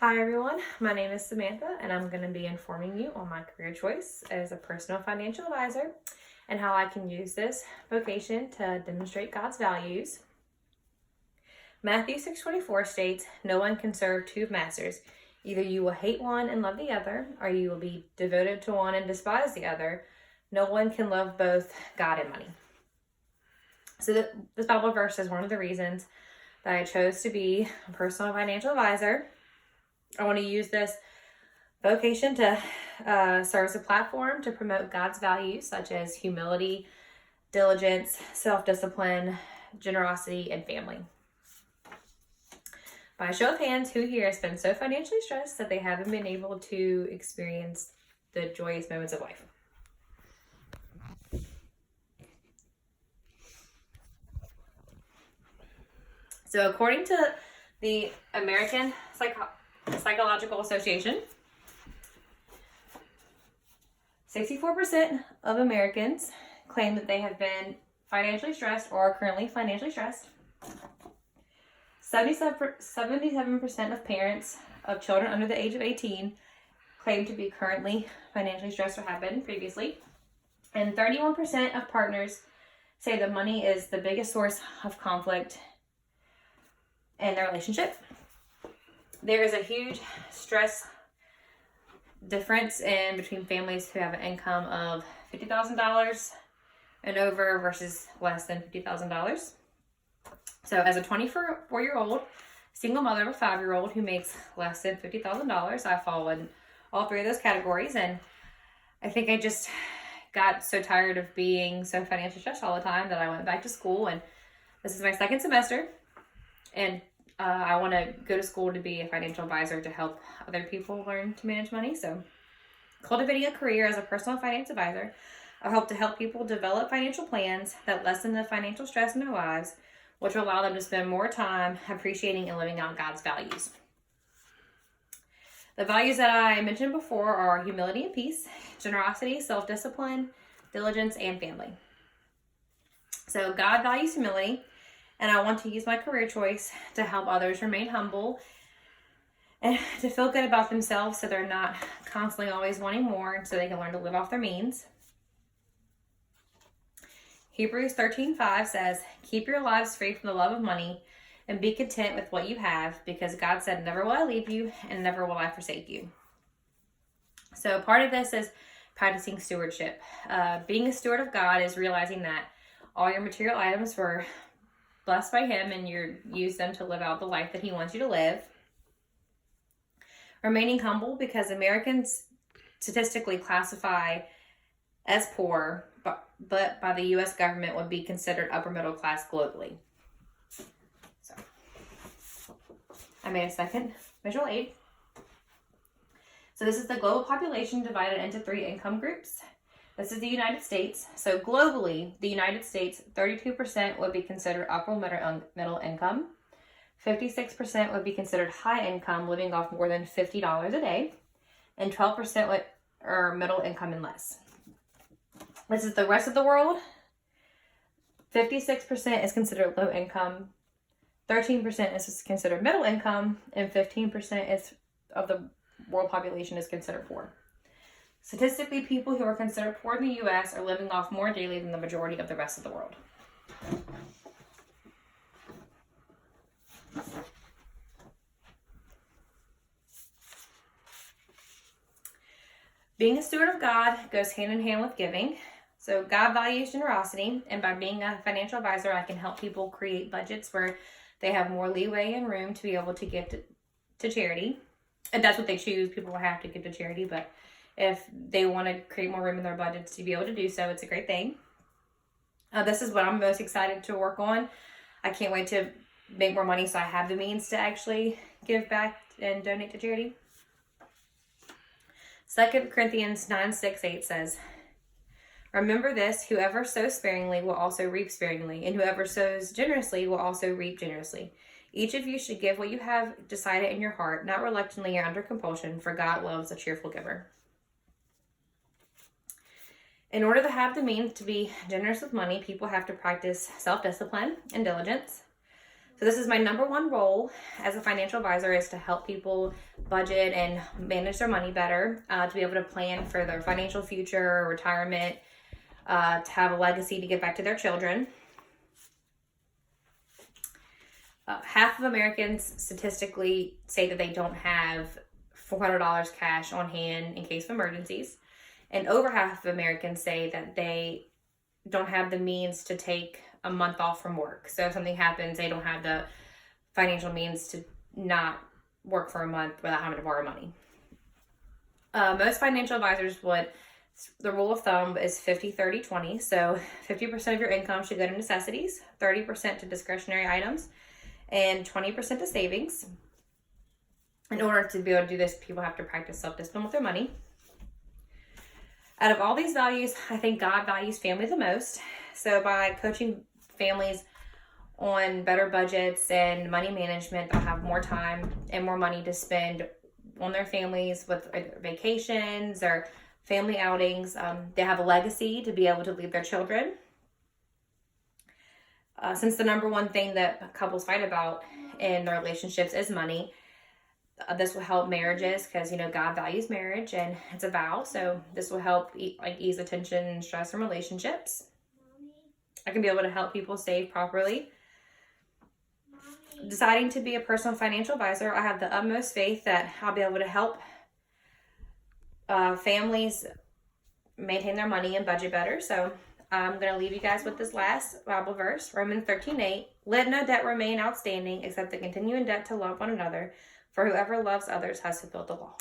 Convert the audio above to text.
Hi everyone, my name is Samantha and I'm going to be informing you on my career choice as a personal financial advisor and how I can use this vocation to demonstrate God's values. Matthew 6:24 states, "No one can serve two masters. Either you will hate one and love the other, or you will be devoted to one and despise the other. No one can love both God and money." So this Bible verse is one of the reasons that I chose to be a personal financial advisor. I want to use this vocation to serve as a platform to promote God's values such as humility, diligence, self-discipline, generosity, and family. By a show of hands, who here has been so financially stressed that they haven't been able to experience the joyous moments of life? So according to the American Psychological Association, 64% of Americans claim that they have been financially stressed or are currently financially stressed. 77% of parents of children under the age of 18 claim to be currently financially stressed or have been previously. And 31% of partners say that money is the biggest source of conflict in their relationship. There is a huge stress difference in between families who have an income of $50,000 and over versus less than $50,000. So as a 24-year-old single mother of a 5-year-old who makes less than $50,000, I fall in all three of those categories. And I think I just got so tired of being so financially stressed all the time that I went back to school, and this is my second semester, and I want to go to school to be a financial advisor to help other people learn to manage money. So cultivating a career as a personal finance advisor, I hope to help people develop financial plans that lessen the financial stress in their lives, which will allow them to spend more time appreciating and living out God's values. The values that I mentioned before are humility and peace, generosity, self-discipline, diligence, and family. So God values humility, and I want to use my career choice to help others remain humble and to feel good about themselves so they're not constantly always wanting more, and so they can learn to live off their means. Hebrews 13:5 says, "Keep your lives free from the love of money and be content with what you have, because God said, 'Never will I leave you and never will I forsake you.'" So part of this is practicing stewardship. Being a steward of God is realizing that all your material items were blessed by Him and you use them to live out the life that He wants you to live. Remaining humble, because Americans statistically classify as poor, but by the U.S. government would be considered upper middle class globally. So I made a second visual aid. So this is the global population divided into 3 income groups. This is the United States. So globally, the United States, 32% would be considered upper middle income. 56% would be considered high income, living off more than $50 a day. And 12% are middle income and less. This is the rest of the world. 56% is considered low income. 13% is considered middle income. And 15% of the world population is considered poor. Statistically, people who are considered poor in the U.S. are living off more daily than the majority of the rest of the world. Being a steward of God goes hand in hand with giving. So God values generosity, and by being a financial advisor, I can help people create budgets where they have more leeway and room to be able to give to charity. And that's what they choose. People will have to give to charity, but if they want to create more room in their budgets to be able to do so, it's a great thing. This is what I'm most excited to work on. I can't wait to make more money so I have the means to actually give back and donate to charity. 2 Corinthians 9:6-8 says, "Remember this, whoever sows sparingly will also reap sparingly, and whoever sows generously will also reap generously. Each of you should give what you have decided in your heart, not reluctantly or under compulsion, for God loves a cheerful giver." In order to have the means to be generous with money, people have to practice self-discipline and diligence. So this is my number one role as a financial advisor, is to help people budget and manage their money better, to be able to plan for their financial future, retirement, to have a legacy to give back to their children. Half of Americans statistically say that they don't have $400 cash on hand in case of emergencies. And over half of Americans say that they don't have the means to take a month off from work. So if something happens, they don't have the financial means to not work for a month without having to borrow money. Most financial advisors the rule of thumb is 50-30-20. So 50% of your income should go to necessities, 30% to discretionary items, and 20% to savings. In order to be able to do this, people have to practice self-discipline with their money. Out of all these values, I think God values family the most. So by coaching families on better budgets and money management, they'll have more time and more money to spend on their families with vacations or family outings. They have a legacy to be able to leave their children. Since the number one thing that couples fight about in their relationships is money, this will help marriages because, God values marriage and it's a vow. So this will help ease the tension and stress in relationships. I can be able to help people save properly. Deciding to be a personal financial advisor, I have the utmost faith that I'll be able to help families maintain their money and budget better. So I'm going to leave you guys with this last Bible verse, Romans 13:8. Let no debt remain outstanding except the continuing debt to love one another, for whoever loves others has fulfilled the law.